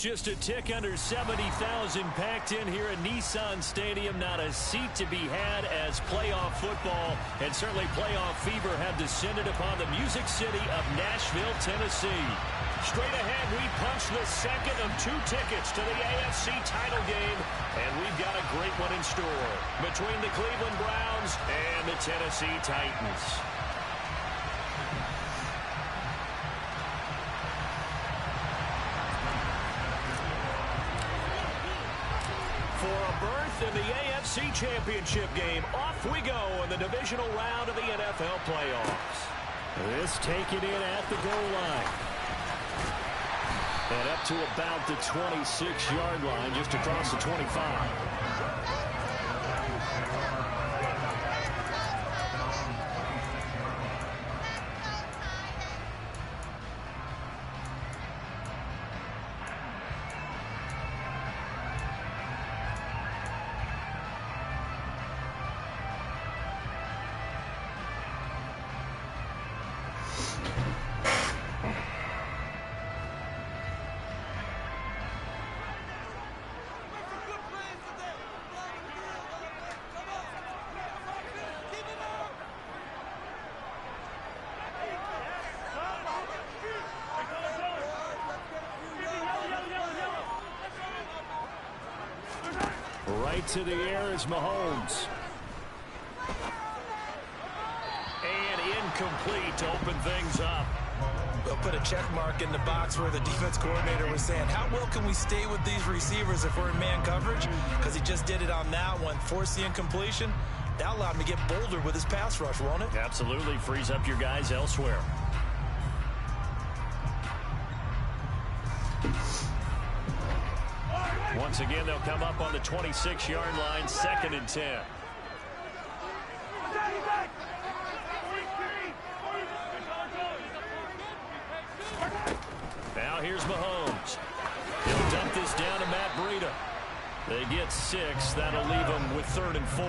Just a tick under 70,000 packed in here at Nissan Stadium. Not a seat to be had as playoff football and certainly playoff fever have descended upon the Music City of Nashville, Tennessee. Straight ahead, we punch the second of 2 tickets to the AFC title game, and we've got a great one in store between the Cleveland Browns and the Tennessee Titans. For a berth in the AFC Championship game, off we go in the divisional round of the NFL playoffs. This taken in at the goal line. And up to about the 26-yard line, just across the 25. Right to the air is Mahomes. And incomplete to open things up. We'll put a check mark in the box where the defense coordinator was saying, how well can we stay with these receivers if we're in man coverage? Because he just did it on that one, forced the incompletion. That allowed him to get bolder with his pass rush, won't it? Absolutely. Frees up your guys elsewhere. Once again, they'll come up on the 26-yard line, 2nd and 10. Now here's Mahomes. He'll dump this down to Matt Breida. They get 6. That'll leave them with 3rd and 4.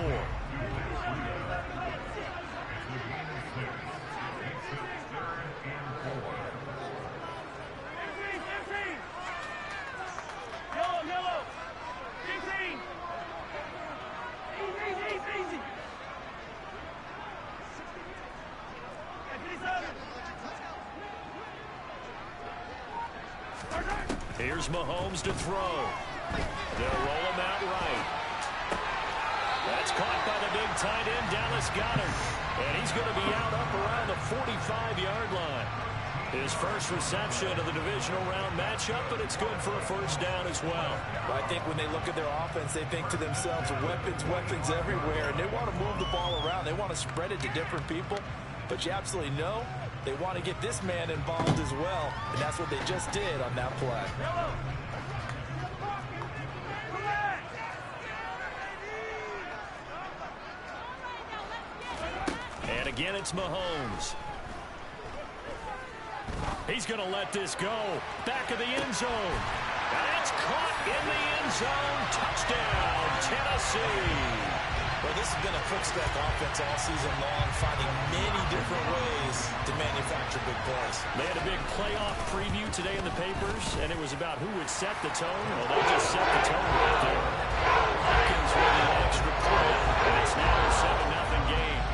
Here's Mahomes to throw. They'll roll him out right. That's caught by the big tight end, Dallas Goedert. And he's going to be out up around the 45-yard line. His first reception of the divisional round matchup, but it's good for a first down as well. I think when they look at their offense, they think to themselves, weapons everywhere, and they want to move the ball around. They want to spread it to different people, but you absolutely know they want to get this man involved as well, and that's what they just did on that play. And again, it's Mahomes. He's going to let this go. Back of the end zone. That's caught in the end zone. Touchdown, Tennessee. Well, this has been a footstep offense all season long, finding many different ways to manufacture big plays. They had a big playoff preview today in the papers, and it was about who would set the tone. Well, they just set the tone right there. Hopkins with the extra point, and it's now a 7-0 game.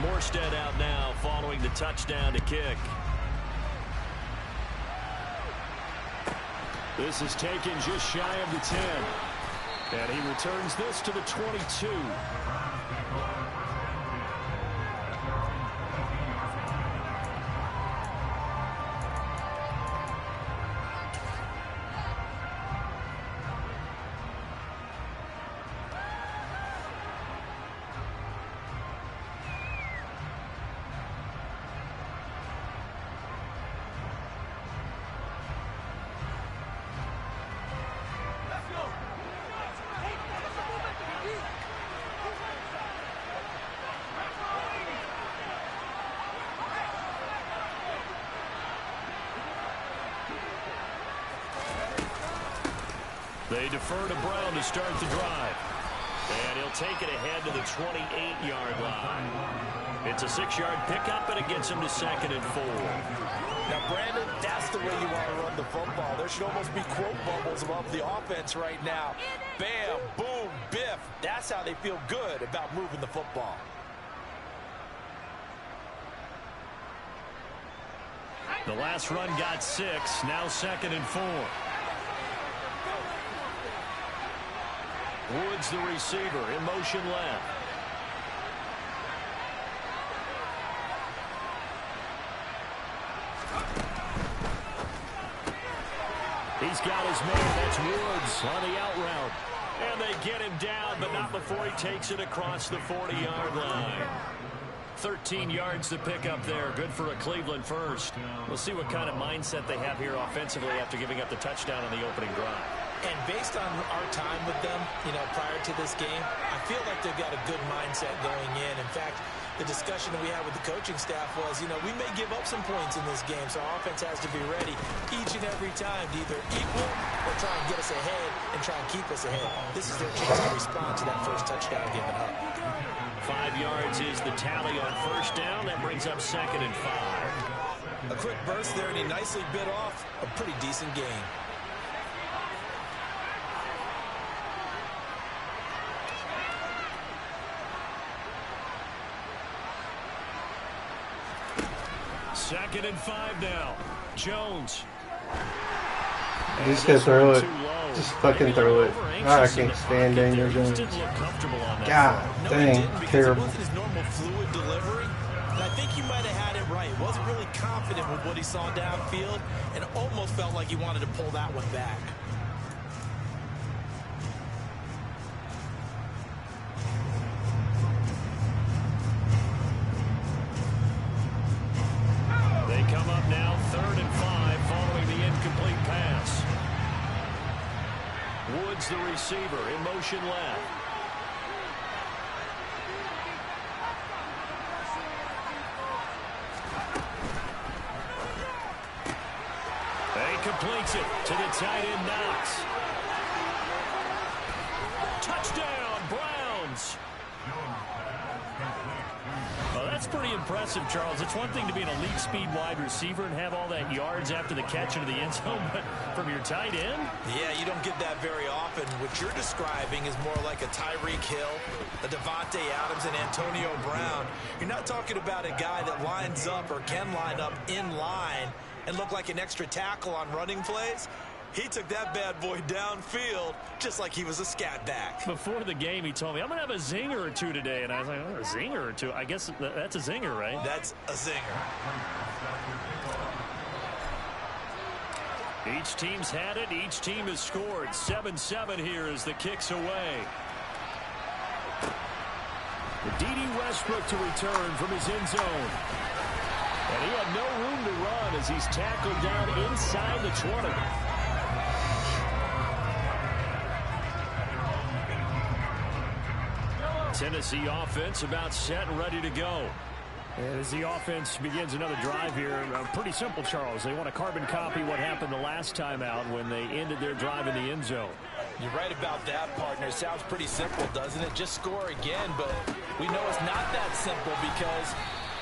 Morstead out now following the touchdown to kick. This is taken just shy of the 10. And he returns this to the 22. They defer to Brown to start the drive. And he'll take it ahead to the 28-yard line. It's a 6-yard pickup, and it gets him to 2nd and 4. Now, Brandon, that's the way you want to run the football. There should almost be quote bubbles above the offense right now. Bam, boom, biff. That's how they feel good about moving the football. The last run got 6. Now 2nd and 4. Woods, the receiver, in motion left. He's got his man. That's Woods on the out route. And they get him down, but not before he takes it across the 40-yard line. 13 yards to pick up there. Good for a Cleveland first. We'll see what kind of mindset they have here offensively after giving up the touchdown on the opening drive. And based on our time with them, prior to this game, I feel like they've got a good mindset going in. In fact, the discussion that we had with the coaching staff was, we may give up some points in this game, so our offense has to be ready each and every time to either equal or try and get us ahead and try and keep us ahead. This is their chance to respond to that first touchdown given up. 5 yards is the tally on first down. That brings up 2nd and 5. A quick burst there, and he nicely bit off a pretty decent gain. Second and 5 now. Jones. Just gonna throw it. Just fucking throw it. I can't stand Daniel Jones. God dang, terrible. It wasn't his normal fluid delivery, and I think he might have had it right. He wasn't really confident with what he saw downfield, and almost felt like he wanted to pull that one back. They come up now 3rd and 5 following the incomplete pass. Woods, the receiver, in motion left. He completes it to the tight end, Knox. Touchdown, Browns. Well, that's pretty impressive, Charles. It's one thing to be an elite speed wide receiver and have all that yards after the catch into the end zone, but from your tight end? Yeah, you don't get that very often. What you're describing is more like a Tyreek Hill, a Devontae Adams, and Antonio Brown. You're not talking about a guy that lines up or can line up in line and look like an extra tackle on running plays. He took that bad boy downfield just like he was a scat back. Before the game, he told me, I'm going to have a zinger or two today. And I was like, oh, a zinger or two? I guess that's a zinger, right? That's a zinger. Each team's had it. Each team has scored. 7-7 here as the kick's away. D.D. Westbrook to return from his end zone. And he had no room to run as he's tackled down inside the 20. Tennessee offense about set and ready to go. And as the offense begins another drive here, pretty simple, Charles. They want to carbon copy what happened the last time out when they ended their drive in the end zone. You're right about that, partner. Sounds pretty simple, doesn't it? Just score again, but we know it's not that simple because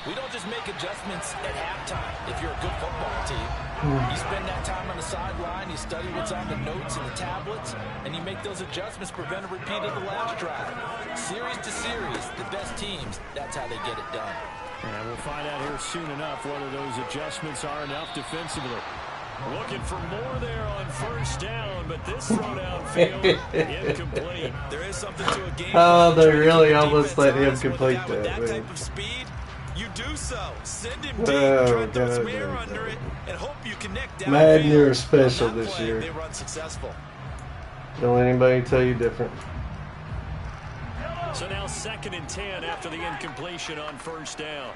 we don't just make adjustments at halftime if you're a good football team. You spend that time on the sideline, you study what's on the notes and the tablets, and you make those adjustments, prevent a repeat of the last drive. Series to series, the best teams, that's how they get it done. And we'll find out here soon enough whether those adjustments are enough defensively. Looking for more there on first down, but this throw downfield incomplete. There is something to a game. Oh, they really almost let him complete that type of speed. You do so. Send him deep, try to throw some air under it, and hope you connect down. Man, you're special this year. They run successful. Don't let anybody tell you different. So now 2nd and 10 after the incompletion on first down.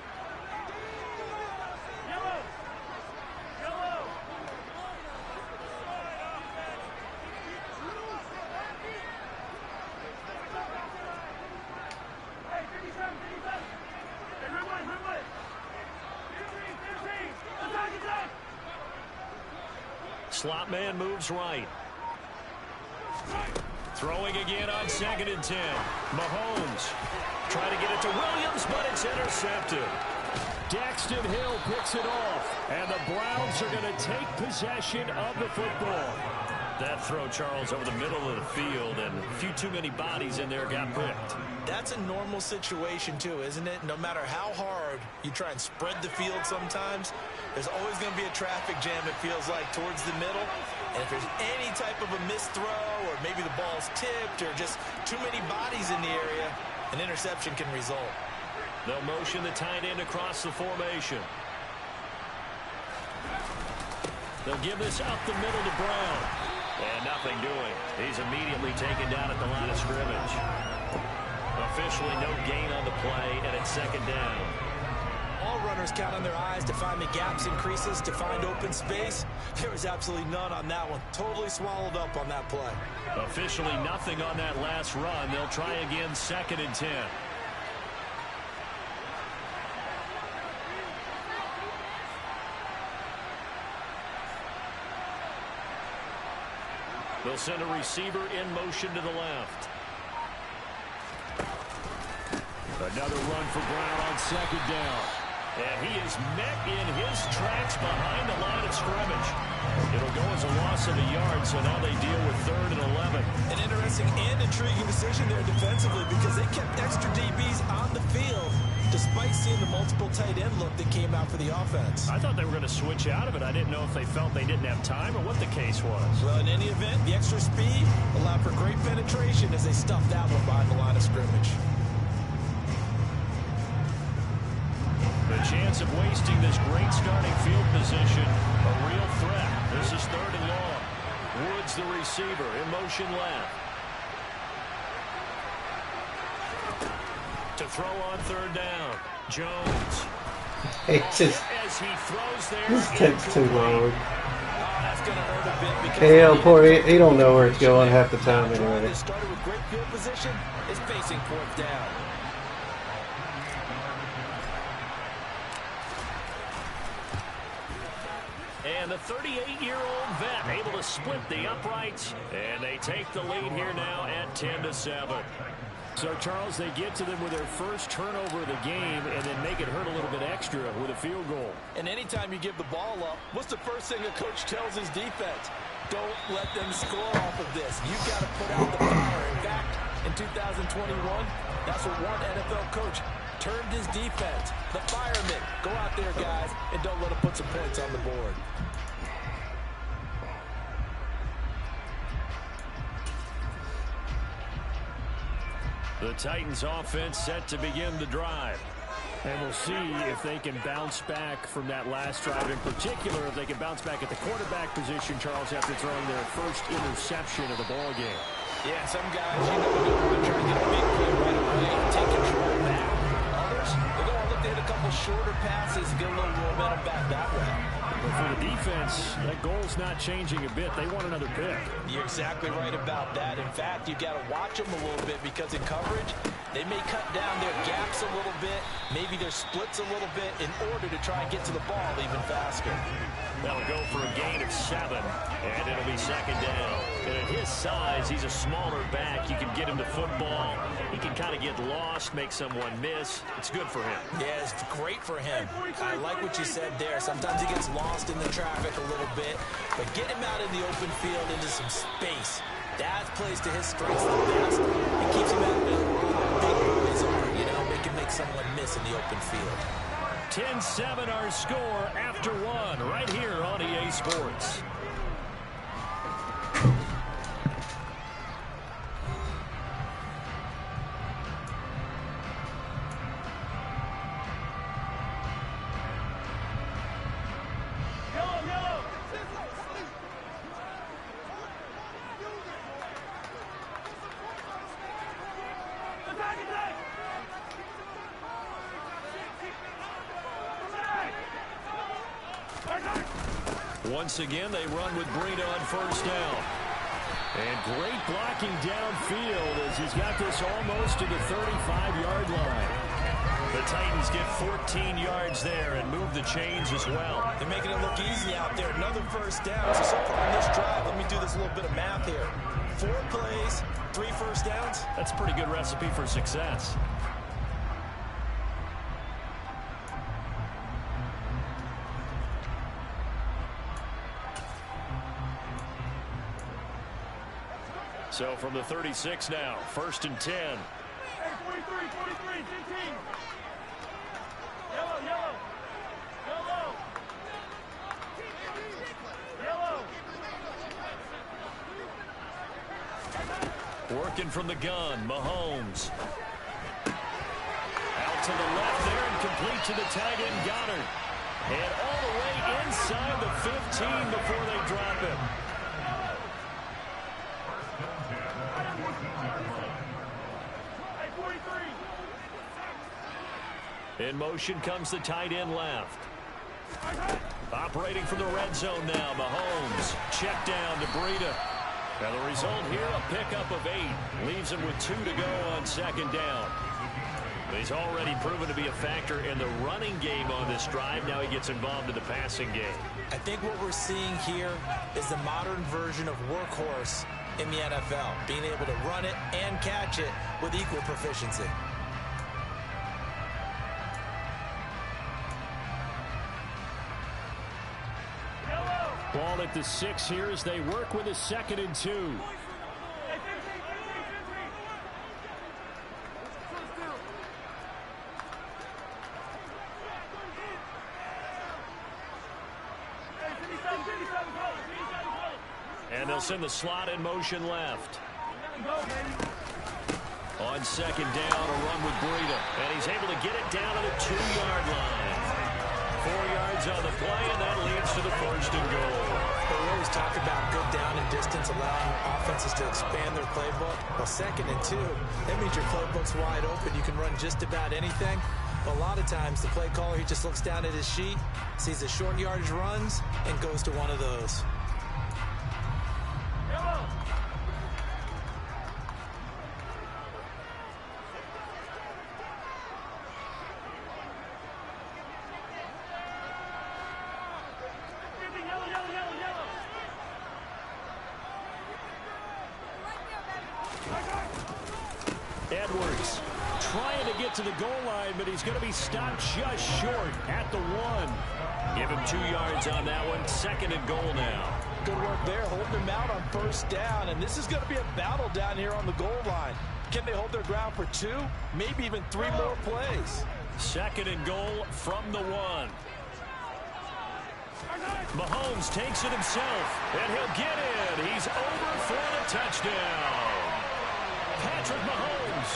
Slot man moves right. Throwing again on 2nd and 10. Mahomes trying to get it to Williams, but it's intercepted. Daxton Hill picks it off, and the Browns are going to take possession of the football. That throw, Charles, over the middle of the field, and a few too many bodies in there got picked. That's a normal situation, too, isn't it? No matter how hard you try and spread the field sometimes, there's always going to be a traffic jam, it feels like, towards the middle. And if there's any type of a missed throw, or maybe the ball's tipped, or just too many bodies in the area, an interception can result. They'll motion the tight end across the formation. They'll give this up the middle to Brown. And nothing doing. He's immediately taken down at the line of scrimmage. Officially no gain on the play, and it's 2nd down. All runners count on their eyes to find the gaps and creases, to find open space. There was absolutely none on that one. Totally swallowed up on that play. Officially nothing on that last run. They'll try again 2nd and 10. They'll send a receiver in motion to the left. Another run for Brown on 2nd down. And he is met in his tracks behind the line of scrimmage. It'll go as a loss of a yard, so now they deal with 3rd and 11. An interesting and intriguing decision there defensively, because they kept extra DBs on the field despite seeing the multiple tight end look that came out for the offense. I thought they were going to switch out of it. I didn't know if they felt they didn't have time or what the case was. Well, in any event, the extra speed allowed for great penetration as they stuffed that one behind the line of scrimmage. The chance of wasting this great starting field position, a real threat. This is 3rd and long. Woods, the receiver, in motion left. To throw on 3rd down. Jones. It's just, as he throws there, this takes too long. That's going to hurt a bit because Hell, poor, he don't know where it's going half the time anyway. Started with great field position, is facing 4th down. And the 38-year-old vet able to split the uprights, and they take the lead here now at 10-7. So, Charles, they get to them with their first turnover of the game and then make it hurt a little bit extra with a field goal. And anytime you give the ball up, what's the first thing a coach tells his defense? Don't let them score off of this. You've got to put out the power. In fact, in 2021, that's what one NFL coach termed his defense. The firemen. Go out there, guys, and don't let them put some points on the board. The Titans offense set to begin the drive. And we'll see if they can bounce back from that last drive. In particular, if they can bounce back at the quarterback position, Charles, after throwing their first interception of the ball game. Yeah, some guys, you know, they want to try to get a big play right away and take control back. Others, they're going to look to hit a couple shorter passes and get a little momentum back that way. But for the defense, that goal's not changing a bit. They want another pick. You're exactly right about that. In fact, you've got to watch them a little bit because in coverage, they may cut down their gaps a little bit, maybe their splits a little bit in order to try and get to the ball even faster. They'll go for a gain of 7, and it'll be 2nd down. And at his size, he's a smaller back. You can get him to football. He can kind of get lost, make someone miss. It's good for him. Yeah, it's great for him. I like what you said there. Sometimes he gets lost in the traffic a little bit, but get him out in the open field into some space. That plays to his strengths the best. It keeps him out of the big boys are, you know, they can make someone miss in the open field. 10-7 our score after 1 right here on EA Sports. Once again, they run with Breida on 1st down. And great blocking downfield as he's got this almost to the 35-yard line. The Titans get 14 yards there and move the chains as well. They're making it look easy out there. Another first down. So far on this drive, let me do this little bit of math here. 4 plays, 3 first downs. That's a pretty good recipe for success. So from the 36 now, 1st and 10. Hey, 43, 43, 15. Yellow, yellow. Yellow. Yellow. Working from the gun, Mahomes. Out to the left there and complete to the tight end, Goddard. And all the way inside the 15 before they drop him. In motion comes the tight end left. Operating from the red zone now, Mahomes. Check down to Breida. Now the result here, a pickup of 8. Leaves him with 2 to go on 2nd down. He's already proven to be a factor in the running game on this drive. Now he gets involved in the passing game. I think what we're seeing here is the modern version of workhorse in the NFL. Being able to run it and catch it with equal proficiency. Ball at the 6 here as they work with a 2nd and 2. And they'll send the slot in motion left. On 2nd down, a run with Breida. And he's able to get it down to the 2-yard line. 4 yards on the play, and that leads to the 1st and goal. We always talk about good down and distance, allowing offenses to expand their playbook. Well, 2nd and 2, that means your playbook's wide open. You can run just about anything. But a lot of times, the play caller, he just looks down at his sheet, sees the short yardage runs, and goes to one of those. Edwards trying to get to the goal line, but he's going to be stopped just short at the 1. Give him 2 yards on that one. 2nd and goal now. Good work there, holding him out on 1st down. And this is going to be a battle down here on the goal line. Can they hold their ground for 2, maybe even 3 more plays? 2nd and goal from the 1. Mahomes takes it himself, and he'll get in. He's over for the touchdown. Patrick Mahomes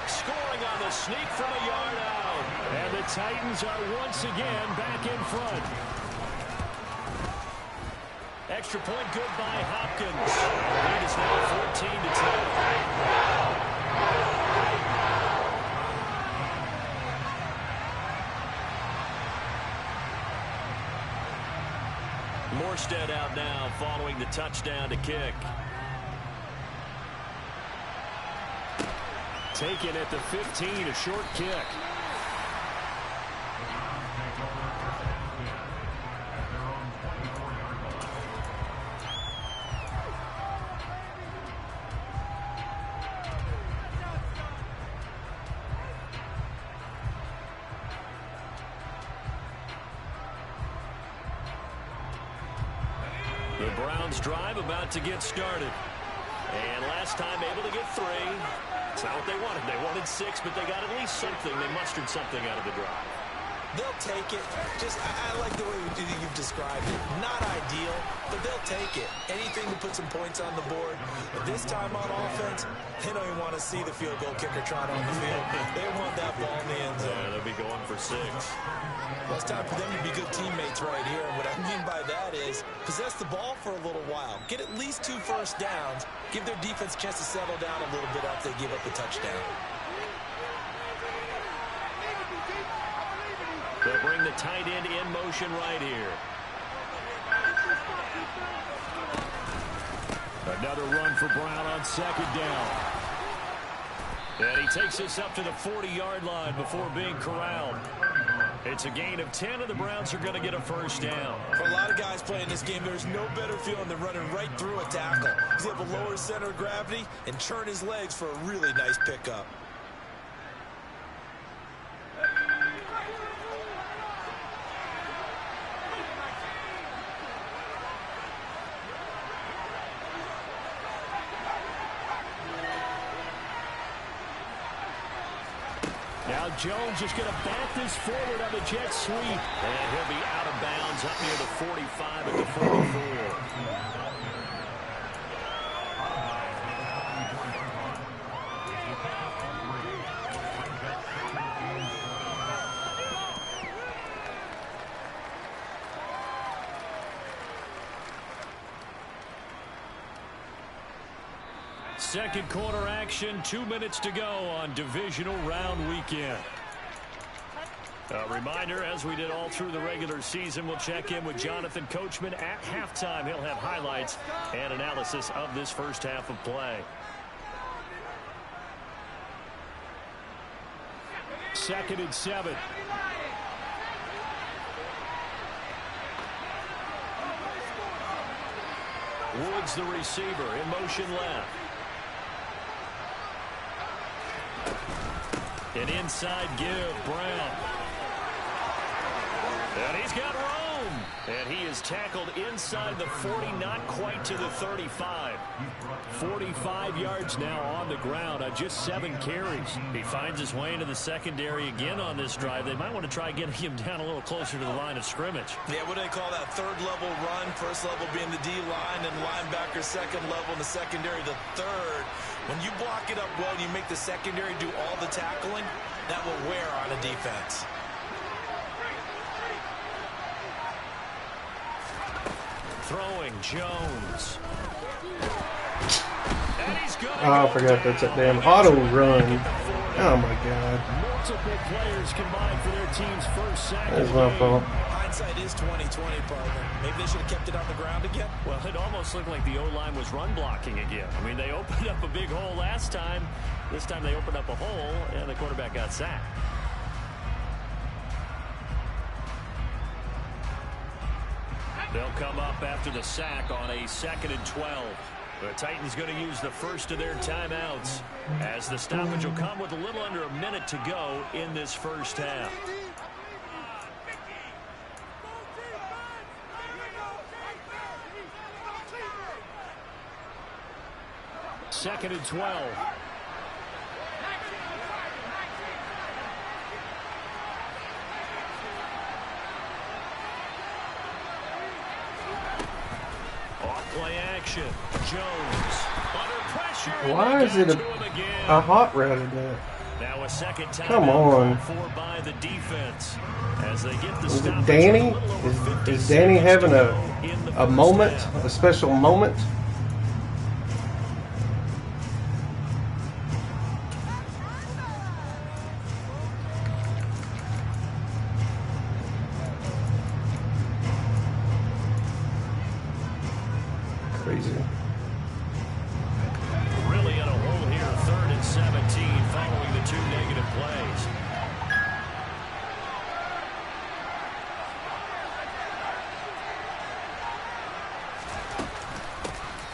scoring on the sneak from a yard out. And the Titans are once again back in front. Extra point good by Hopkins. Lead is now 14 to 10. Morstead out now following the touchdown to kick. Taken at the 15, a short kick. The Browns drive about to get started. And last time able to get 3. It's not what they wanted. They wanted 6, but they got at least something. They mustered something out of the drive. They'll take it. I like the way you've described it. Not ideal, but they'll take it. Anything to put some points on the board. But this time on offense, they don't even want to see the field goal kicker trot on the field. They want that ball in the end zone. Yeah, they'll be going for 6. Well, it's time for them to be good teammates right here. And what I mean by that is possess the ball for a little while. Get at least 2 first downs. Give their defense a chance to settle down a little bit after they give up the touchdown. They'll bring the tight end in motion right here. Another run for Brown on 2nd down. And he takes us up to the 40-yard line before being corralled. It's a gain of 10, and the Browns are going to get a first down. For a lot of guys playing this game, there's no better feeling than running right through a tackle. He's able to lower his center of gravity and turn his legs for a really nice pickup. Now Jones is going to back this forward on the jet sweep. And he'll be out of bounds up near the 45 at the 44. Second quarter action, 2 minutes to go on divisional round weekend. A reminder, as we did all through the regular season, we'll check in with Jonathan Coachman at halftime. He'll have highlights and analysis of this first half of play. Second and 7. Woods the receiver, in motion left. An inside give, Brown. And he's got room. And he is tackled inside the 40, not quite to the 35. 45 yards now on the ground on just 7 carries. He finds his way into the secondary again on this drive. They might want to try getting him down a little closer to the line of scrimmage. Yeah, what do they call that? Third level run. First level being the D-line, and linebacker second level, and the secondary the third. When you block it up well and you make the secondary do all the tackling, that will wear on a defense. Throwing Jones. And he's good. Oh, I forgot that's a damn auto run. Oh my god. Multiple players combined for their team's first sack. That's my fault. Hindsight is 20/20, partner. Maybe they should have kept it on the ground again. Well, it almost looked like the O-line was run blocking again. I mean, they opened up a big hole last time. This time they opened up a hole, and the quarterback got sacked. They'll come up after the sack on a 2nd and 12. The Titans going to use the first of their timeouts, as the stoppage will come with a little under a minute to go in this first half. Second and 12. Off-play action. Jones under pressure. Why is it a hot route at that? Now a second time. Come on. For by the defense as they get the Is it stoppage. Danny? Is Danny having a moment, a special moment? Crazy. Really in a hole here. 3rd and 17 following the 2 negative plays.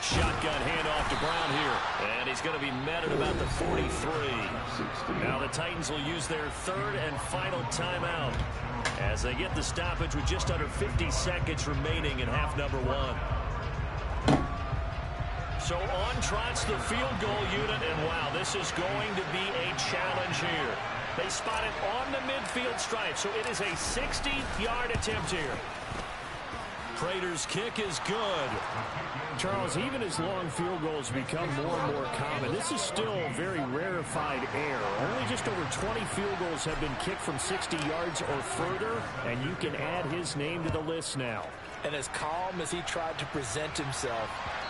Shotgun handoff to Brown here. And he's going to be met at about the 43. Now the Titans will use their 3rd and final timeout as they get the stoppage with just under 50 seconds remaining in half number 1. So on trots the field goal unit, and wow, this is going to be a challenge here. They spot it on the midfield stripe, so it is a 60-yard attempt here. Prater's kick is good. Charles, even as long field goals become more and more common, this is still very rarefied air. Only just over 20 field goals have been kicked from 60 yards or further, and you can add his name to the list now. And as calm as he tried to present himself,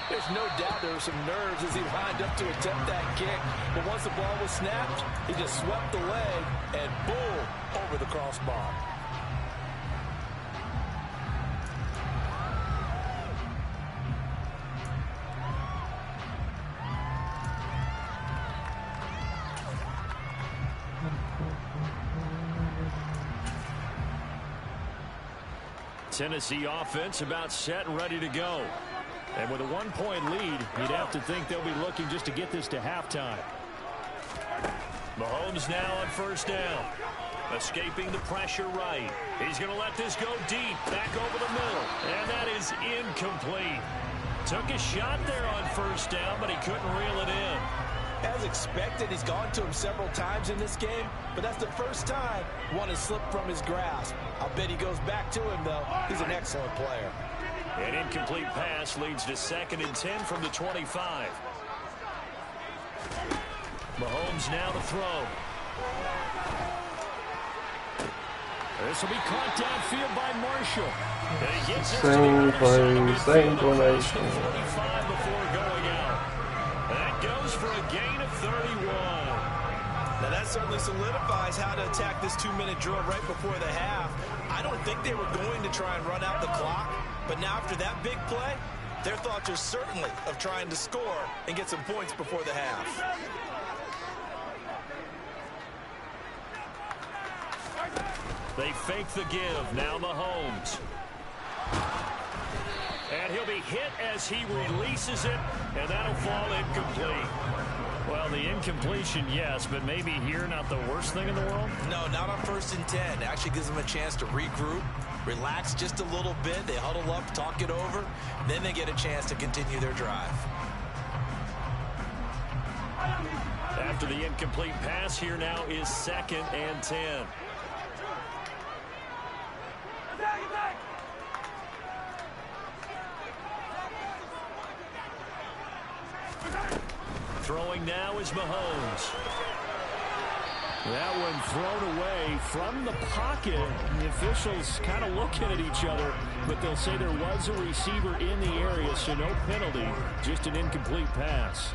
there's no doubt there were some nerves as he lined up to attempt that kick. But once the ball was snapped, he just swept the leg and boom, over the crossbar. Tennessee offense about set and ready to go. And with a 1-point lead, you'd have to think they'll be looking just to get this to halftime. Mahomes now on first down. Escaping the pressure right. He's going to let this go deep. Back over the middle. And that is incomplete. Took a shot there on first down, but he couldn't reel it in. As expected, he's gone to him several times in this game, but that's the first time one has slipped from his grasp. I'll bet he goes back to him, though. He's an excellent player. An incomplete pass leads to 2nd and 10 from the 25. Mahomes now to throw. This will be caught downfield by Marshall. And he gets same play, same formation. 45 before going out. That goes for a gain of 31. Now that certainly solidifies how to attack this 2-minute drill right before the half. I don't think they were going to try and run out the clock, but now after that big play, their thoughts are certainly of trying to score and get some points before the half. They fake the give. Now Mahomes. And he'll be hit as he releases it, and that'll fall incomplete. Well, the incompletion, yes, but maybe here not the worst thing in the world? No, not on 1st and 10. It actually gives them a chance to regroup, relax just a little bit. They huddle up, talk it over, then they get a chance to continue their drive. After the incomplete pass, here now is 2nd and 10. Throwing now is Mahomes. That one thrown away from the pocket. The officials kind of looking at each other, but they'll say there was a receiver in the area, so no penalty, just an incomplete pass.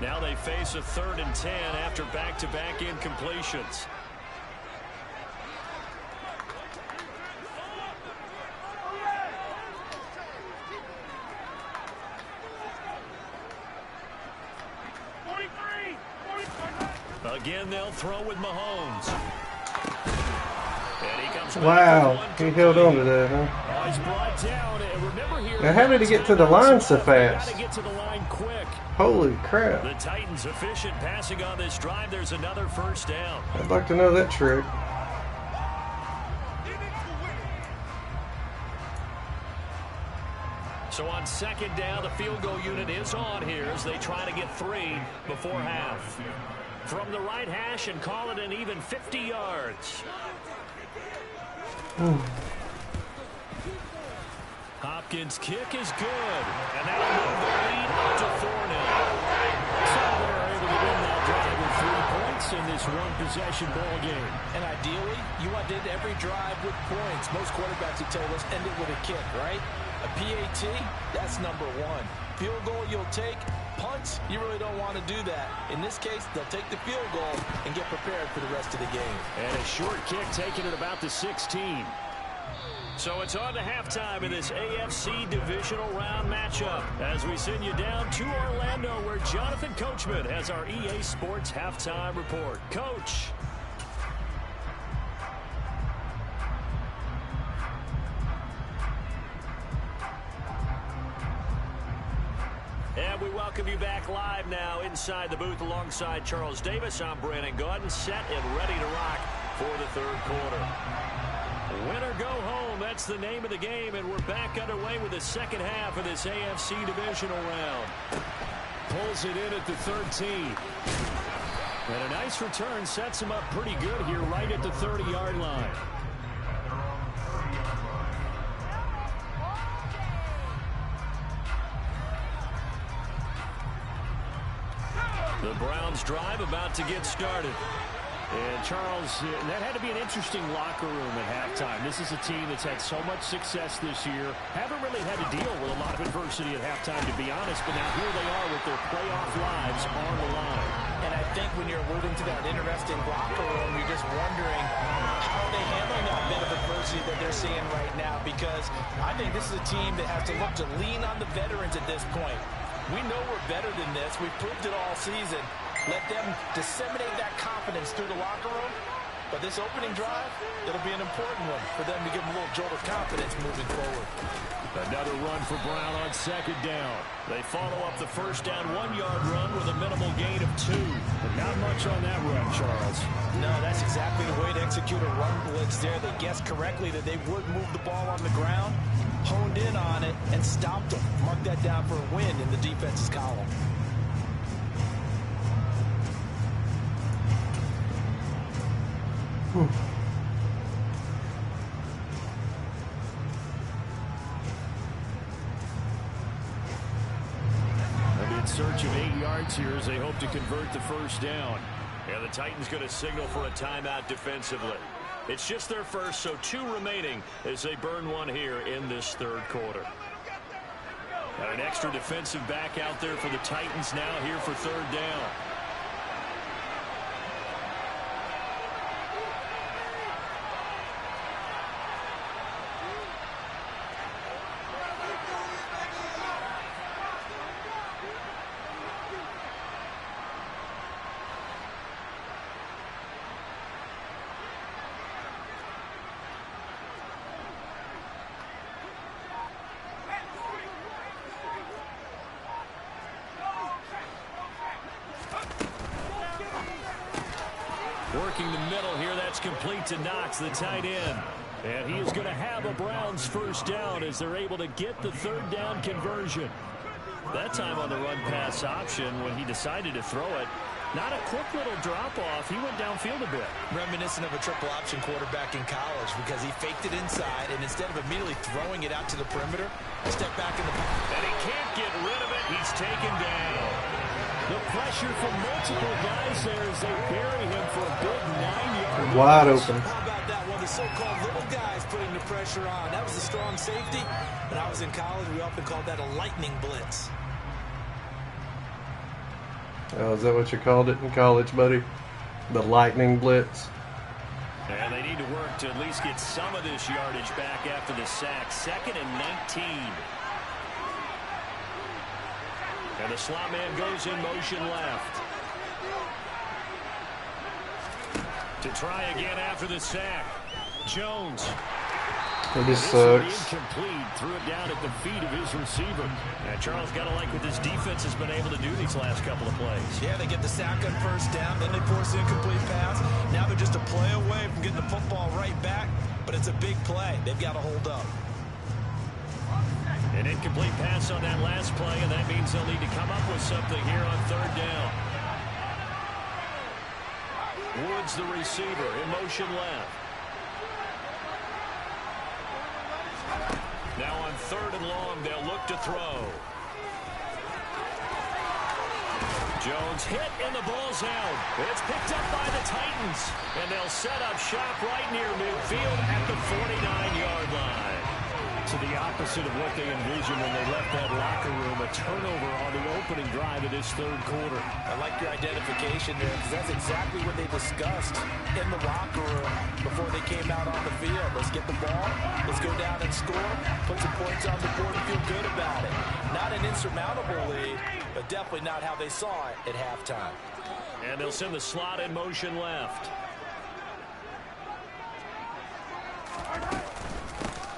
Now they face a 3rd and 10 after back-to-back incompletions. Again, they'll throw with Mahomes. And he comes wow, he held on to that, huh? He's brought down. And remember here, now, how did he get to the line so fast? Got to get to the line quick. Holy crap. The Titans efficient passing on this drive. There's another first down. I'd like to know that trick. So on 2nd down, the field goal unit is on here as they try to get 3 before half. From the right hash and call it an even 50 yards. Hopkins' kick is good. And that'll move the lead up to 4-0. So they're able to win that drive with 3 points in this one-possession ball game. And ideally, you want to end every drive with points. Most quarterbacks would tell you, let's end it with a kick, right? A PAT, that's number 1. Field goal you'll take. Punts, you really don't want to do that. In this case, they'll take the field goal and get prepared for the rest of the game. And a short kick taken at about the 16. So it's on to halftime in this AFC divisional round matchup as we send you down to Orlando where Jonathan Coachman has our EA Sports halftime report. Coach. And we welcome you back live now inside the booth alongside Charles Davis. I'm Brandon Gordon, set and ready to rock for the 3rd quarter. Win or go home, that's the name of the game, and we're back underway with the 2nd half of this AFC divisional round. Pulls it in at the 13. And a nice return sets him up pretty good here right at the 30-yard line. The Browns drive about to get started. And Charles, that had to be an interesting locker room at halftime. This is a team that's had so much success this year. Haven't really had to deal with a lot of adversity at halftime, to be honest. But now here they are with their playoff lives on the line. And I think when you're alluding to that interesting locker room, you're just wondering how are they handling that bit of adversity that they're seeing right now, because I think this is a team that has to look to lean on the veterans at this point. We know we're better than this. We've proved it all season. Let them disseminate that confidence through the locker room. But this opening drive, it'll be an important one for them to give them a little jolt of confidence moving forward. Another run for Brown on second down. They follow up the first down 1-yard run with a minimal gain of 2. But not much on that run, Charles. No, that's exactly the way to execute a run blitz there. They guessed correctly that they would move the ball on the ground, honed in on it, and stopped them. Mark that down for a win in the defense's column. In search of 8 yards here as they hope to convert the first down. And the Titans going to signal for a timeout defensively. It's just their first, so 2 remaining as they burn one here in this third quarter. Got an extra defensive back out there for the Titans now here for third down. Working the middle here, that's complete to Knox, the tight end. And he is going to have a Browns first down as they're able to get the third down conversion. That time on the run-pass option when he decided to throw it. Not a quick little drop-off. He went downfield a bit. Reminiscent of a triple-option quarterback in college because he faked it inside, and instead of immediately throwing it out to the perimeter, step back in the pocket. And he can't get rid of it. He's taken down. The pressure from multiple guys there as they bury him for a big 9-yard. Wide open. How about that one? The so-called little guys putting the pressure on. That was a strong safety. When I was in college, we often called that a lightning blitz. Oh, is that what you called it in college, buddy? The lightning blitz. And they need to work to at least get some of this yardage back after the sack. 2nd and 19. And the slot man goes in motion left. To try again after the sack. Jones. This sucks. Incomplete. Threw it down at the feet of his receiver. And Charles got to like what this defense has been able to do these last couple of plays. Yeah, they get the sack on first down, then they force an incomplete pass. Now they're just a play away from getting the football right back, but it's a big play. They've got to hold up. An incomplete pass on that last play, and that means they'll need to come up with something here on third down. Woods, the receiver, in motion left. Now on 3rd and long, they'll look to throw. Jones hit, and the ball's out. It's picked up by the Titans, and they'll set up shop right near midfield at the 49-yard line. To the opposite of what they envisioned when they left that locker room, a turnover on the opening drive of this third quarter. I like your identification there because that's exactly what they discussed in the locker room before they came out on the field. Let's get the ball, let's go down and score, put some points on the board and feel good about it. Not an insurmountable lead, but definitely not how they saw it at halftime. And they'll send the slot in motion left.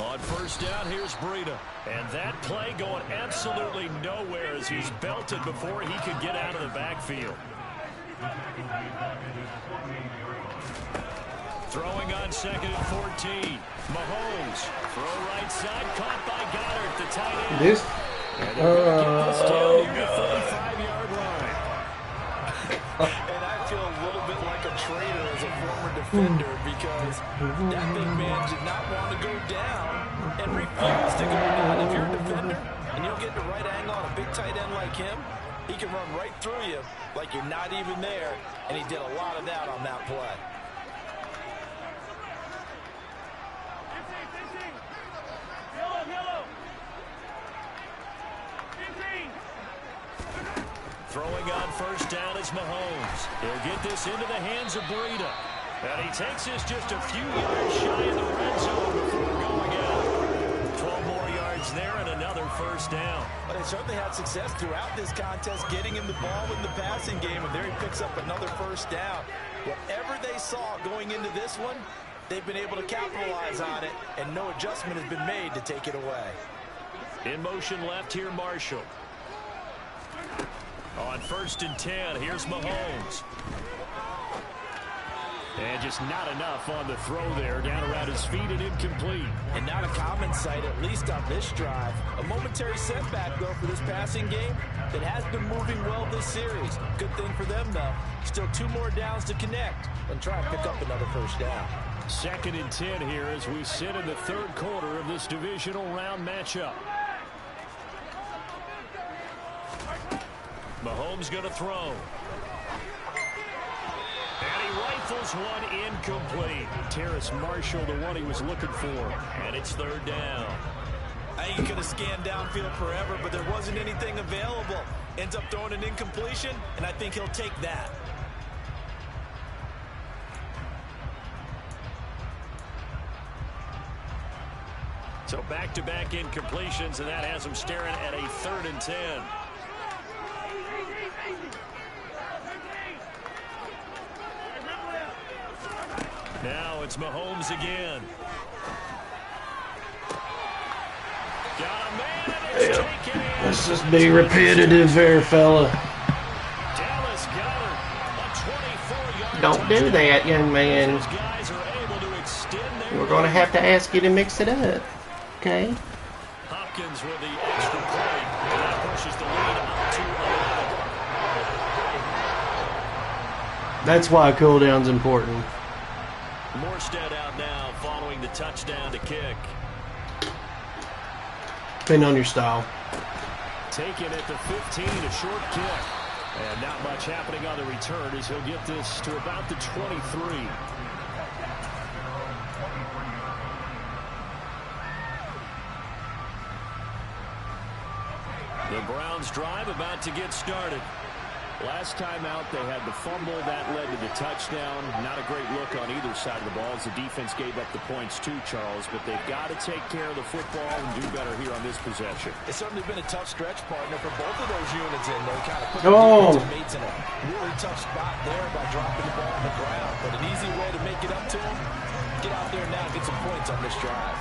On first down, here's Breida. And that play going absolutely nowhere as he's belted before he could get out of the backfield. Throwing on 2nd and 14. Mahomes. Throw right side. Caught by Goddard, the tight end. This? And they're going to get this down near the 35-yard line. And I feel a little bit like a traitor as a former defender because that big man did not want to go down and refused to go down. If you're a defender and you'll get the right angle on a big tight end like him, he can run right through you like you're not even there, and he did a lot of that on that play. Throwing on first down is Mahomes. He'll get this into the hands of Breida. And he takes this just a few yards shy of the red zone before going out. 12 more yards there and another first down. But they certainly had success throughout this contest getting him the ball in the passing game, and there he picks up another first down. Whatever they saw going into this one, they've been able to capitalize on it, and no adjustment has been made to take it away. In motion left here, Marshall. On 1st and 10, here's Mahomes. And just not enough on the throw there, down around his feet and incomplete. And not a common sight, at least on this drive. A momentary setback, though, for this passing game that has been moving well this series. Good thing for them, though. Still 2 more downs to connect and try and pick up another first down. 2nd and 10 here as we sit in the 3rd quarter of this divisional round matchup. Mahomes going to throw. And he rifles one incomplete. Terrace Marshall, the one he was looking for. And it's 3rd down. I think he could have scanned downfield forever, but there wasn't anything available. Ends up throwing an incompletion, and I think he'll take that. So back-to-back incompletions, and that has him staring at a 3rd and 10. Now it's Mahomes again. Got a man, and it's taken in. Let's just be repetitive there, fella. Dallas Goedert, a 24-yard Don't do that, young man. Those guys are able to extend their We're going to have to ask you to mix it up. Okay? Hopkins with the extra point. That pushes the lead up to 11. That's why cooldown's important. Morstead out now following the touchdown to kick. Depending on your style. Taken at the 15, a short kick. And not much happening on the return as he'll get this to about the 23. The Browns drive about to get started. Last time out, they had the fumble that led to the touchdown. Not a great look on either side of the ball as the defense gave up the points too, Charles. But they've got to take care of the football and do better here on this possession. It's certainly been a tough stretch, partner, for both of those units in. They kind of put the defensive mates in a really tough spot there by dropping the ball on the ground. But an easy way to make it up to them, get out there now and get some points on this drive.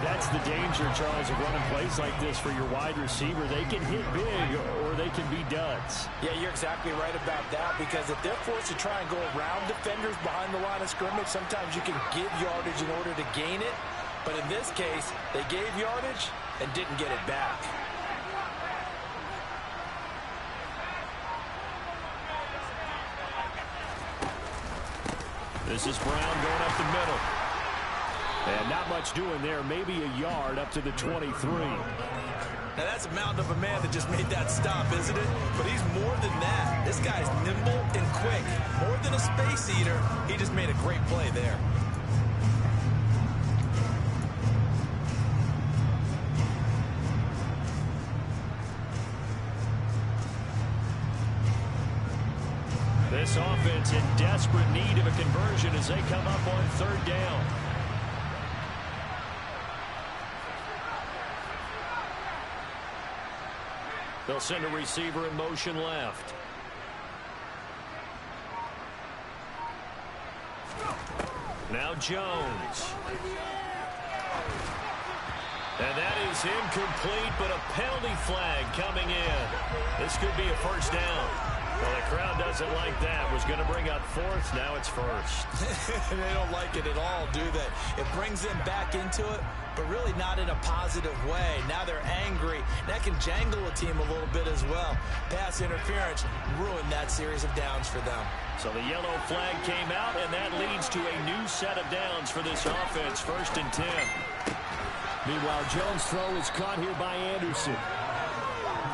That's the danger, Charles, of running plays like this for your wide receiver. They can hit big or they can be duds. Yeah, you're exactly right about that, because if they're forced to try and go around defenders behind the line of scrimmage, sometimes you can give yardage in order to gain it. But in this case, they gave yardage and didn't get it back. This is Brown going up the middle. And not much doing there, maybe a yard up to the 23. Now that's a mountain of a man that just made that stop, isn't it? But he's more than that. This guy's nimble and quick. More than a space eater, he just made a great play there. This offense in desperate need of a conversion as they come up on 3rd down. They'll send a receiver in motion left. Now Jones. And that is incomplete, but a penalty flag coming in. This could be a first down. Well, the crowd doesn't like that. Was going to bring up 4th. Now it's 1st. They don't like it at all, do they? It brings them back into it, but really not in a positive way. Now they're angry. That can jangle a team a little bit as well. Pass interference ruined that series of downs for them. So the yellow flag came out, and that leads to a new set of downs for this offense. 1st and 10. Meanwhile, Jones' throw is caught here by Anderson.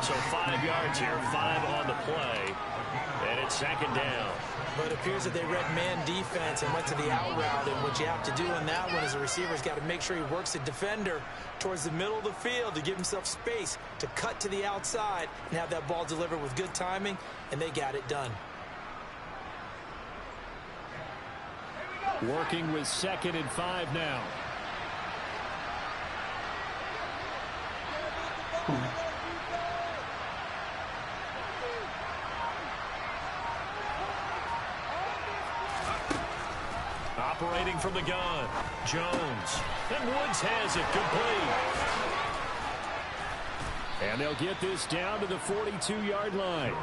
So 5 yards here, 5 on the play. And it's second down. But it appears that they read man defense and went to the out route. And what you have to do on that one is the receiver's got to make sure he works the defender towards the middle of the field to give himself space to cut to the outside and have that ball delivered with good timing, and they got it done. Working with 2nd and 5 now. Operating from the gun, Jones. And Woods has it complete. And they'll get this down to the 42-yard line.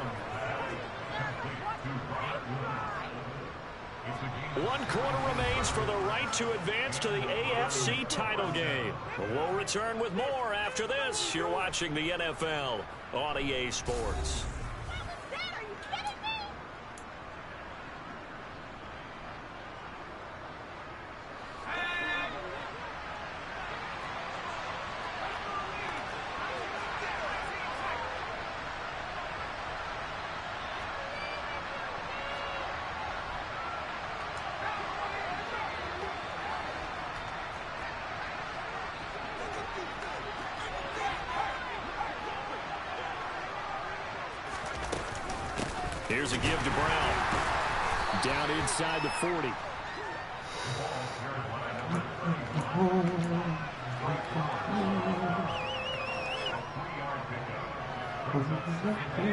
1 quarter remains for the right to advance to the AFC title game. We'll return with more after this. You're watching the NFL on EA Sports. Here's a give to Brown. Down inside the 40.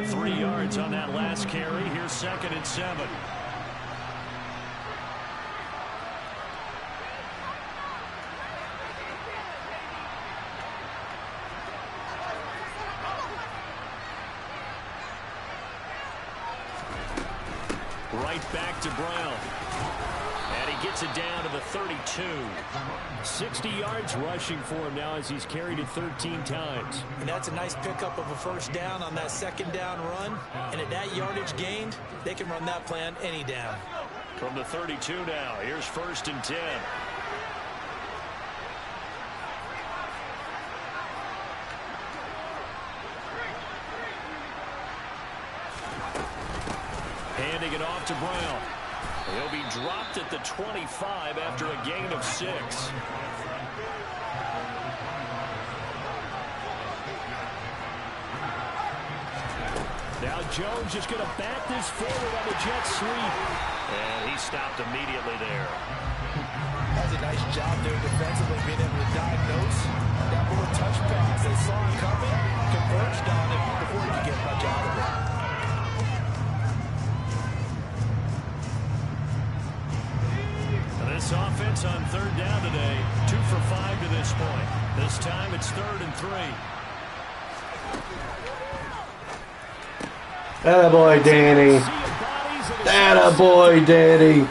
Three yards on that last carry. Here's 2nd and 7. Right back to Brown. And he gets it down to the 32. 60 yards rushing for him now as he's carried it 13 times. And that's a nice pickup of a first down on that 2nd down run. And at that yardage gained, they can run that plan any down. From the 32 now, here's 1st and 10. Handing it off to Brown. He'll be dropped at the 25 after a gain of 6. Now Jones just going to bat this forward on the jet sweep. And he stopped immediately there. That's a nice job there defensively, being able to diagnose that little touch pass. They saw him coming, converged on it before he could get much out of it. This offense on 3rd down today, 2 for 5 to this point. This time it's 3rd and 3. Attaboy, Danny. Attaboy, Danny.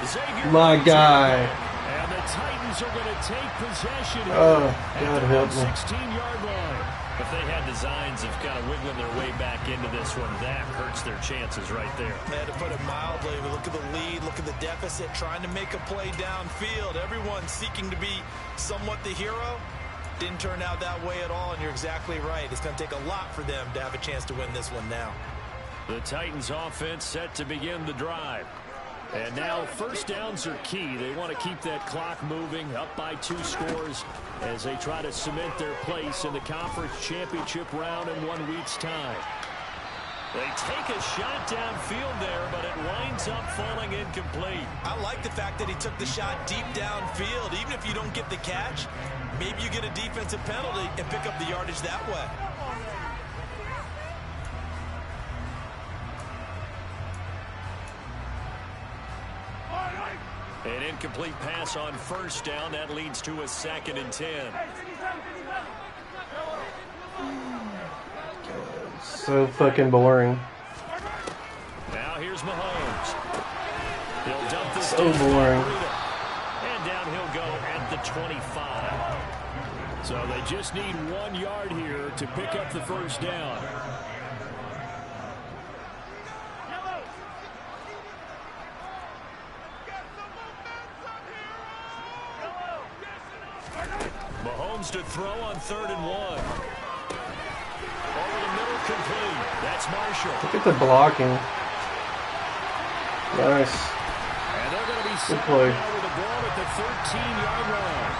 My guy. And the Titans are going to take possession here. Oh, God help me. 16-yard line. If they had designs of kind of wiggling their way back into this one, that hurts their chances right there. They had to put it mildly. Look at the lead, look at the deficit, trying to make a play downfield. Everyone seeking to be somewhat the hero. Didn't turn out that way at all, and you're exactly right. It's going to take a lot for them to have a chance to win this one now. The Titans offense set to begin the drive. And now first downs are key. They want to keep that clock moving, up by 2 scores as they try to cement their place in the conference championship round in 1 week's time. They take a shot downfield there, but it winds up falling incomplete. I like the fact that he took the shot deep downfield. Even if you don't get the catch, maybe you get a defensive penalty and pick up the yardage that way. An incomplete pass on first down. That leads to a 2nd and 10. So fucking boring. Now here's Mahomes. He'll dump this So boring. And down he'll go at the 25. So they just need 1 yard here to pick up the first down. Mahomes to throw on 3rd and 1. Over the middle, complete. That's Marshall. Look at the blocking. Nice. And they're going to be Good set play. now with the ball at the 13-yard line.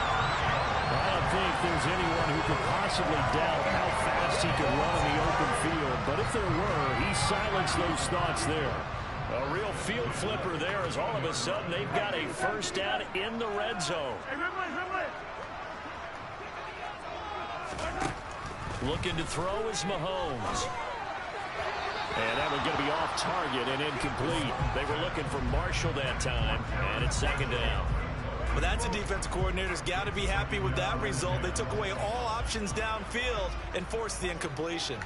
I don't think there's anyone who could possibly doubt how fast he could run in the open field. But if there were, he silenced those thoughts there. A real field flipper there as all of a sudden they've got a first down in the red zone. Looking to throw is Mahomes. And that one's going to be off target and incomplete. They were looking for Marshall that time, and it's second down. Well, that's a defensive coordinator's got to be happy with that result. They took away all options downfield and forced the incompletion.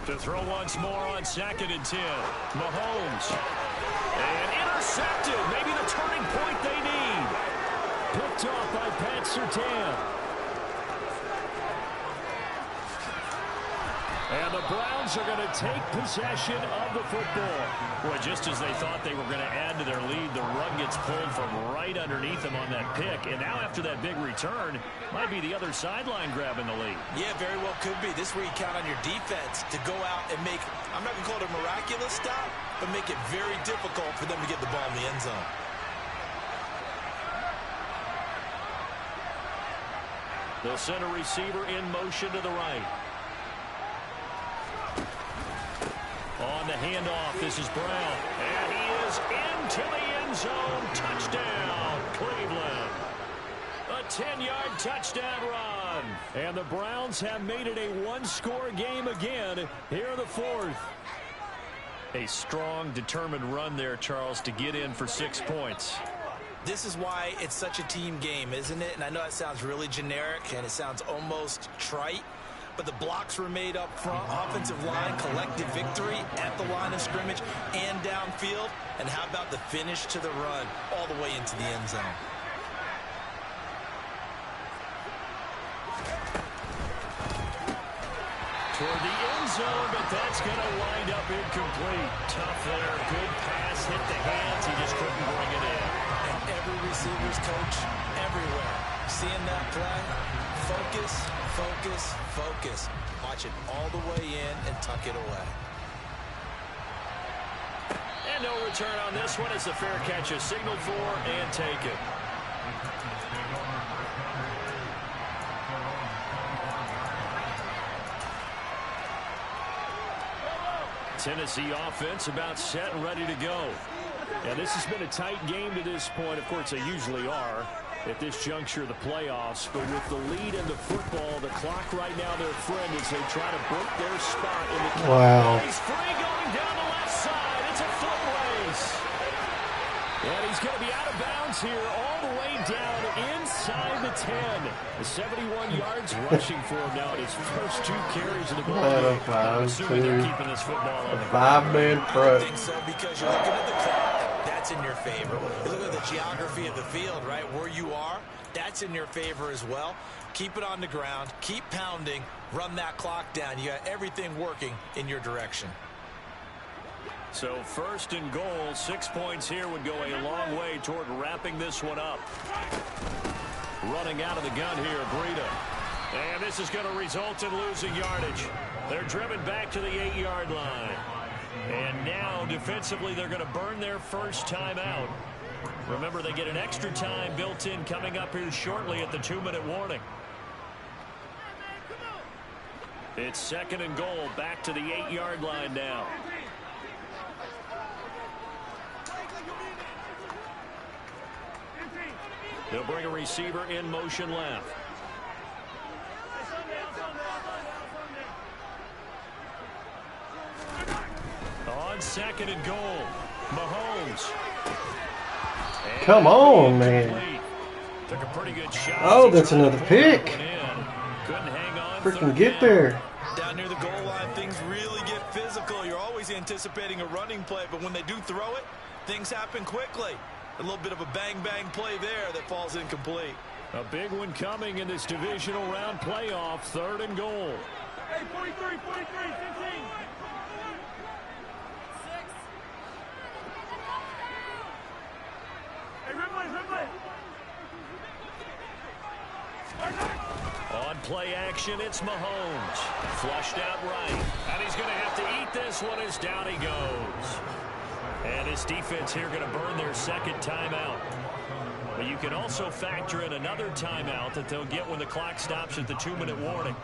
To throw once more on 2nd and 10. Mahomes. And intercepted. Maybe the turning point they need. Picked off by Pat Surtain. And the Browns are going to take possession of the football. Boy, just as they thought they were going to add to their lead, the rug gets pulled from right underneath them on that pick. And now after that big return, might be the other sideline grabbing the lead. Yeah, very well could be. This is where you count on your defense to go out and make, I'm not going to call it a miraculous stop, but make it very difficult for them to get the ball in the end zone. They'll send a receiver in motion to the right. On the handoff, this is Brown. And he is into the end zone. Touchdown, Cleveland. A 10-yard touchdown run. And the Browns have made it a one-score game again here in the fourth. A strong, determined run there, Charles, to get in for 6 points. This is why it's such a team game, isn't it? And I know it sounds really generic and it sounds almost trite, but the blocks were made up front, offensive line, collective victory at the line of scrimmage and downfield. And how about the finish to the run all the way into the end zone? Toward the end zone, but that's going to wind up incomplete. Tough there. Good pass. Hit the hands. He just couldn't bring it in. And every receiver's coach everywhere. Seeing that play, focus, focus, focus. Watch it all the way in and tuck it away. And no return on this one as the fair catch is signaled for and taken. Tennessee offense about set and ready to go. And this has been a tight game to this point. Of course, they usually are at this juncture of the playoffs. But with the lead in the football, the clock right now their friend as they try to break their spot in the count. Wow. He's free going down the left side. It's a foot race. And he's going to be out of bounds here all the way down inside the 10. The 71 yards rushing for him now at his first 2 carries of the ball game. I'm assuming they're keeping this football on the ground. 5-man I prep. think so, because you're looking at the clock. That's in your favor. You look at the geography of the field, right? Where you are, that's in your favor as well. Keep it on the ground. Keep pounding. Run that clock down. You got everything working in your direction. So 1st and goal, 6 points here would go a long way toward wrapping this one up. Running out of the gun here, Breida. And this is going to result in losing yardage. They're driven back to the 8-yard line. And now, defensively, they're going to burn their first time out. Remember, they get an extra time built in coming up here shortly at the 2-minute warning. It's 2nd and goal, back to the 8-yard line now. They'll bring a receiver in motion left. On 2nd and goal, Mahomes. And Come on, man. Took a pretty good shot. Oh, that's another pick. Couldn't hang on. Freaking get there. Down near the goal line, things really get physical. You're always anticipating a running play, but when they do throw it, things happen quickly. A little bit of a bang-bang play there that falls incomplete. A big one coming in this divisional round playoff. 3rd and goal. Hey, 43, 43, 15. Hey, Ridley, Ridley. On play action. It's Mahomes. Flushed out right. And he's going to have to eat this one as down he goes. And his defense here going to burn their second timeout. But you can also factor in another timeout that they'll get when the clock stops at the 2-minute warning.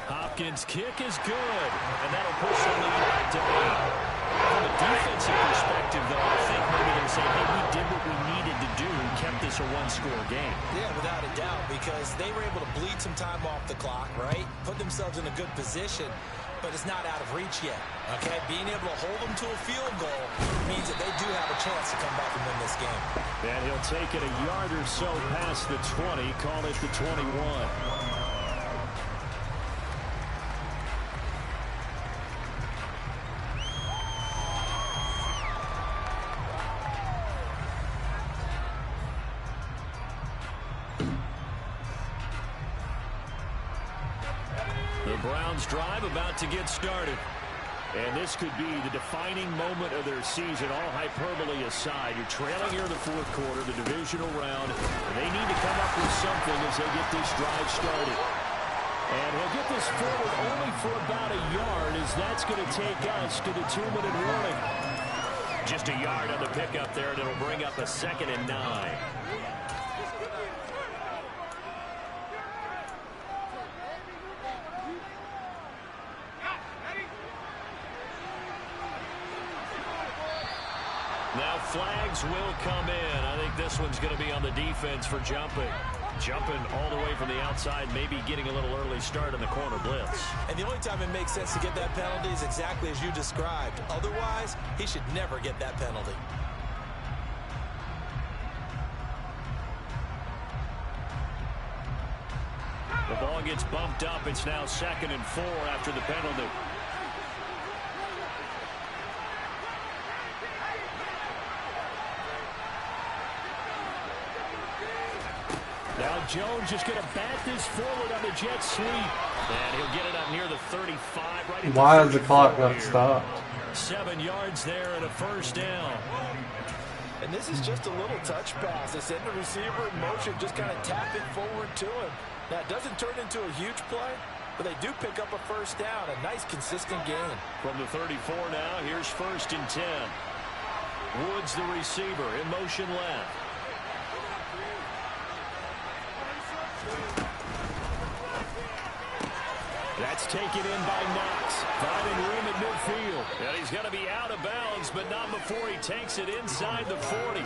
Hopkins' kick is good, and that'll push the lead back to 8. From a defensive perspective, though, I think maybe they're saying, hey, we did what we needed to do and kept this a one-score game. Yeah, without a doubt, because they were able to bleed some time off the clock, right? Put themselves in a good position, but it's not out of reach yet, okay? Being able to hold them to a field goal means that they do have a chance to come back and win this game. And he'll take it a yard or so past the 20, call it the 21. Browns drive about to get started. And this could be the defining moment of their season, all hyperbole aside. You're trailing here in the fourth quarter, the divisional round. And they need to come up with something as they get this drive started. And he'll get this forward only for about a yard, as that's going to take us to the 2-minute warning. Just a yard on the pickup there, and it'll bring up a 2nd and 9. Now flags will come in. I think this one's going to be on the defense for jumping. Jumping all the way from the outside, maybe getting a little early start in the corner blitz. And the only time it makes sense to get that penalty is exactly as you described. Otherwise, he should never get that penalty. The ball gets bumped up. It's now 2nd and 4 after the penalty. Now Jones just going to bat this forward on the jet sweep. And he'll get it up near the 35. Right. Why is the clock not stopped? 7 yards there and a first down. And this is just a little touch pass. They send the receiver in motion, just kind of tap it forward to him. Now, it doesn't turn into a huge play, but they do pick up a first down. A nice, consistent gain. From the 34 now, here's 1st and 10. Woods, the receiver, in motion left. That's taken in by Knox. Finding room at midfield. And he's going to be out of bounds, but not before he takes it inside the 40.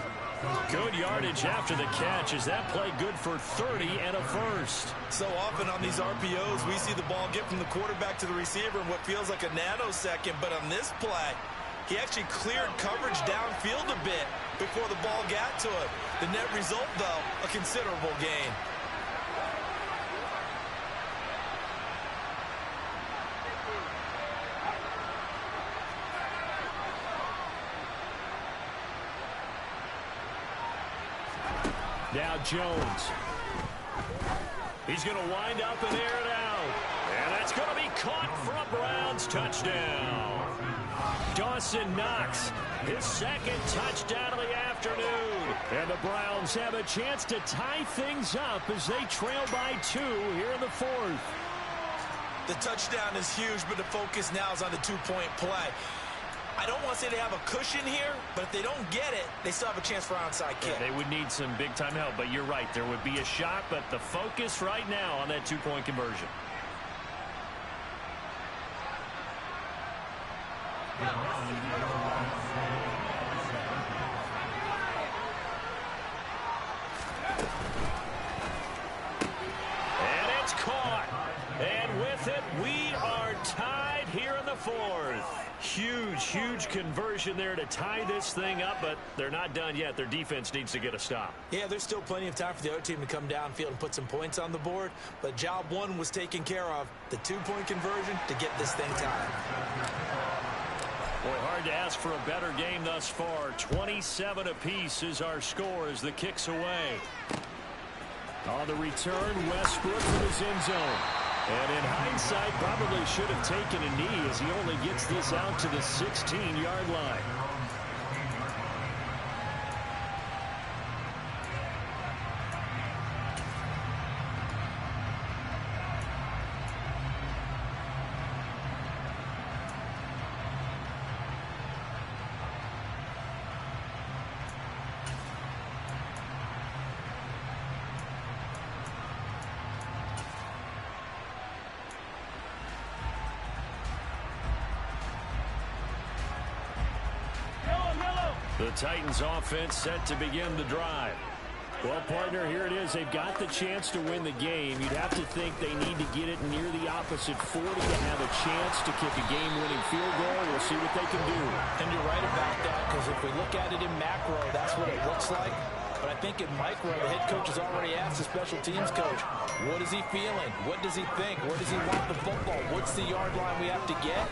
Good yardage after the catch. Is that play good for 30 and a first? So often on these RPOs, we see the ball get from the quarterback to the receiver in what feels like a nanosecond. But on this play, he actually cleared coverage downfield a bit before the ball got to him. The net result, though, a considerable gain. Now Jones. He's going to wind up and air it out. And that's going to be caught for a Browns touchdown. Dawson Knox, his 2nd touchdown of the afternoon. And the Browns have a chance to tie things up as they trail by 2 here in the 4th. The touchdown is huge, but the focus now is on the 2-point play. I don't want to say they have a cushion here, but if they don't get it, they still have a chance for onside kick. Yeah, they would need some big-time help, but you're right. There would be a shot, but the focus right now on that 2-point conversion. And it's caught. And with it, we are tied here in the 4th. Huge conversion there to tie this thing up, but they're not done yet. Their defense needs to get a stop. Yeah, there's still plenty of time for the other team to come downfield and put some points on the board, but job 1 was taken care of. The 2-point conversion to get this thing tied. Boy, hard to ask for a better game thus far. 27 apiece is our score as the kick's away. On the return, Westbrook from his end zone. And in hindsight, probably should have taken a knee as he only gets this out to the 16-yard line. The Titans offense set to begin the drive. Well, partner, here it is. They've got the chance to win the game. You'd have to think they need to get it near the opposite 40 to have a chance to kick a game-winning field goal. We'll see what they can do. And you're right about that, because if we look at it in macro, that's what it looks like. But I think in micro, the head coach has already asked the special teams coach, what is he feeling? What does he think? Where does he want the football? What's the yard line we have to get?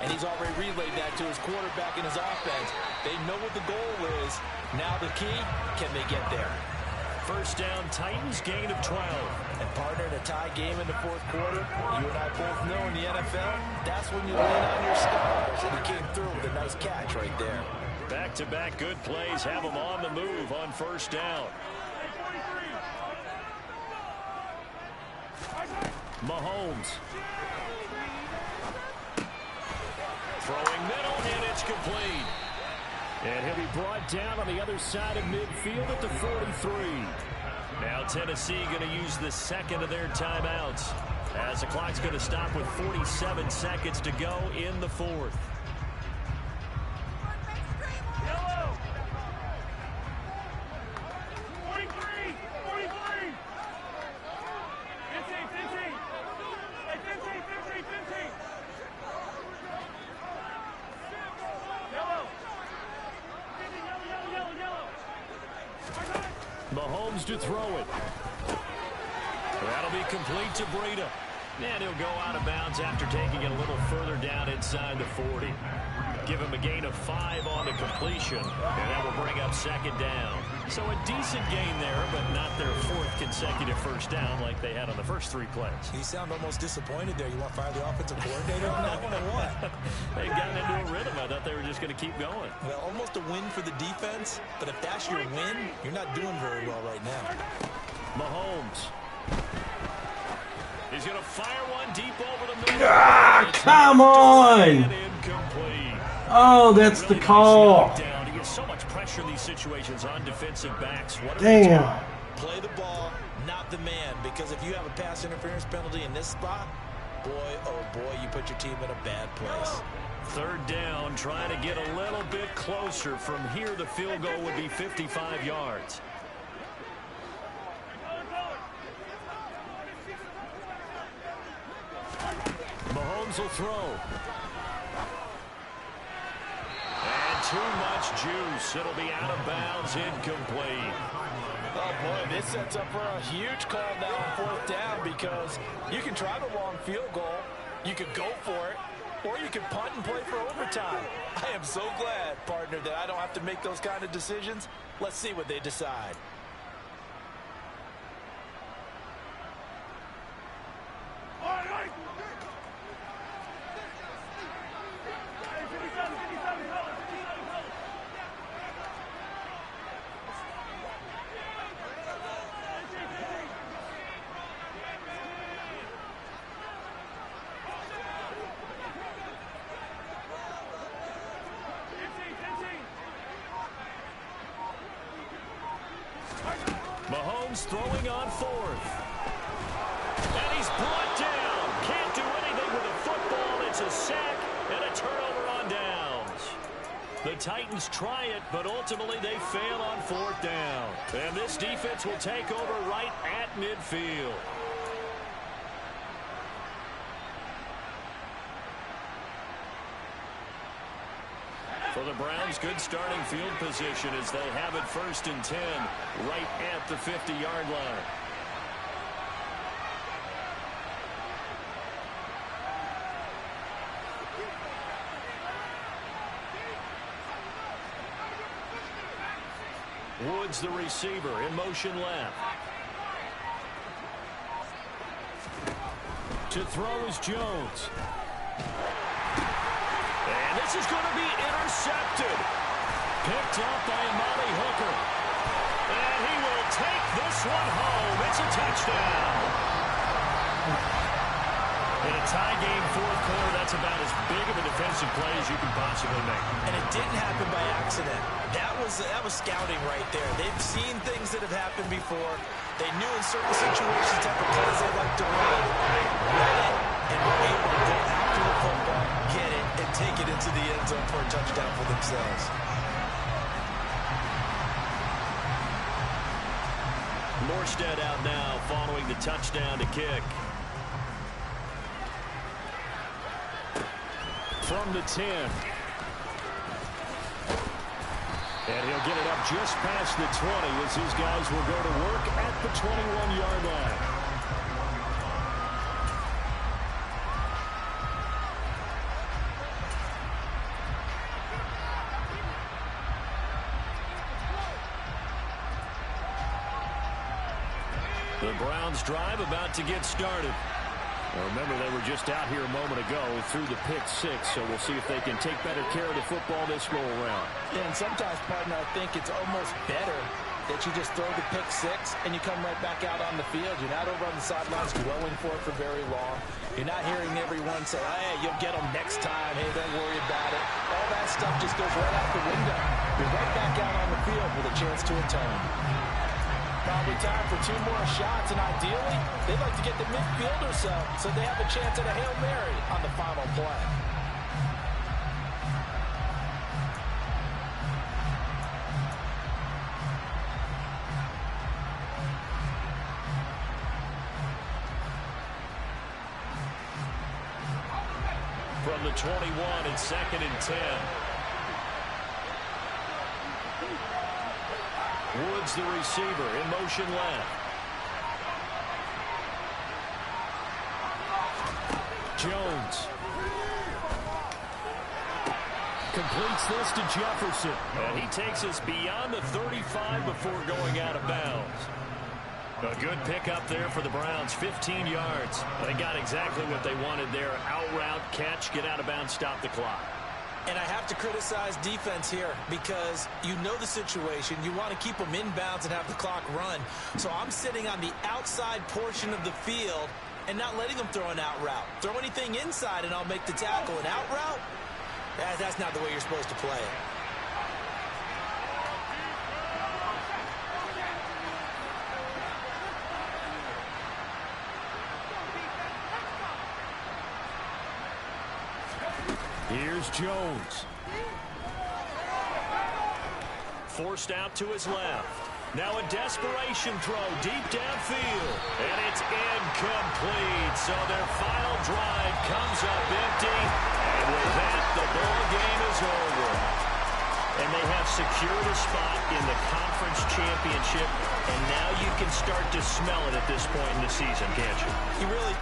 And he's already relayed that to his quarterback and his offense. They know what the goal is. Now the key, can they get there? First down, Titans, gain of 12. And partner, in a tie game in the fourth quarter, you and I both know in the NFL, that's when you lean on your stars. And he came through with a nice catch right there. Back-to-back good plays have them on the move on first down. Mahomes. Throwing middle, and it's complete. And he'll be brought down on the other side of midfield at the 43. Now Tennessee going to use the second of their timeouts, as the clock's going to stop with 47 seconds to go in the fourth. Mahomes to throw it. That'll be complete to Breida. And he'll go out of bounds after taking it a little further down inside the 40. Give him a gain of 5 on the completion, and that will bring up second down. So a decent gain there, but not their 4th consecutive first down like they had on the first 3 plays. You sound almost disappointed there. You want to fire the offensive coordinator on that one or what? They've gotten into a rhythm. I thought they were just going to keep going. Well, almost a win for the defense, but if that's your win, you're not doing very well right now. Mahomes. He's going to fire one deep over the middle. Ah, come on! Oh, that's the call. He gets so much pressure in these situations on defensive backs. Damn. Play the ball, not the man, because if you have a pass interference penalty in this spot, boy, oh boy, you put your team in a bad place. Third down, trying to get a little bit closer. From here, the field goal would be 55 yards. Mahomes will throw. And too much juice. It'll be out of bounds, incomplete. Oh, boy, this sets up for a huge call now on 4th down, because you can try the long field goal, you could go for it, or you can punt and play for overtime. I am so glad, partner, that I don't have to make those kind of decisions. Let's see what they decide. Mahomes throwing on 4th. And he's brought down. Can't do anything with the football. It's a sack and a turnover on downs. The Titans try it, but ultimately they fail on 4th down. And this defense will take over right at midfield. For the Browns, good starting field position as they have it 1st and 10 right at the 50-yard line. Woods, the receiver, in motion left. To throw is Jones. And this is going to be intercepted. Picked up by Amani Hooker. And he will take this one home. It's a touchdown. In a tie game, 4th quarter, that's about as big of a defensive play as you can possibly make. And it didn't happen by accident. That was scouting right there. They've seen things that have happened before. They knew in certain situations type of plays they like to run. Read it and were able to go after the football, get it, and take it into the end zone for a touchdown for themselves. Morstead out now following the touchdown to kick. From the 10. And he'll get it up just past the 20 as his guys will go to work at the 21-yard line. The Browns drive about to get started. Now remember, they were just out here a moment ago through the pick six, so we'll see if they can take better care of the football this go-around. Yeah, and sometimes, partner, I think it's almost better that you just throw the pick six and you come right back out on the field. You're not over on the sidelines dwelling for it for very long. You're not hearing everyone say, hey, you'll get them next time. Hey, don't worry about it. All that stuff just goes right out the window. You're right back out on the field with a chance to atone. Probably time for 2 more shots, and ideally, they'd like to get the midfield or so they have a chance at a Hail Mary on the final play. From the 21 and 2nd and 10. Woods, the receiver, in motion left. Jones. Completes this to Jefferson. And he takes us beyond the 35 before going out of bounds. A good pickup there for the Browns, 15 yards. They got exactly what they wanted there. Out route, catch, get out of bounds, stop the clock. And I have to criticize defense here because you know the situation. You want to keep them inbounds and have the clock run. So I'm sitting on the outside portion of the field and not letting them throw an out route. Throw anything inside and I'll make the tackle. An out route? That's not the way you're supposed to play it. Here's Jones. Forced out to his left. Now a desperation throw deep downfield. And it's incomplete. So their final drive comes up empty. And with that, the ball game is over. And they have secured a spot in the conference championship. And now you can start to smell it at this point in the season, can't you? You really...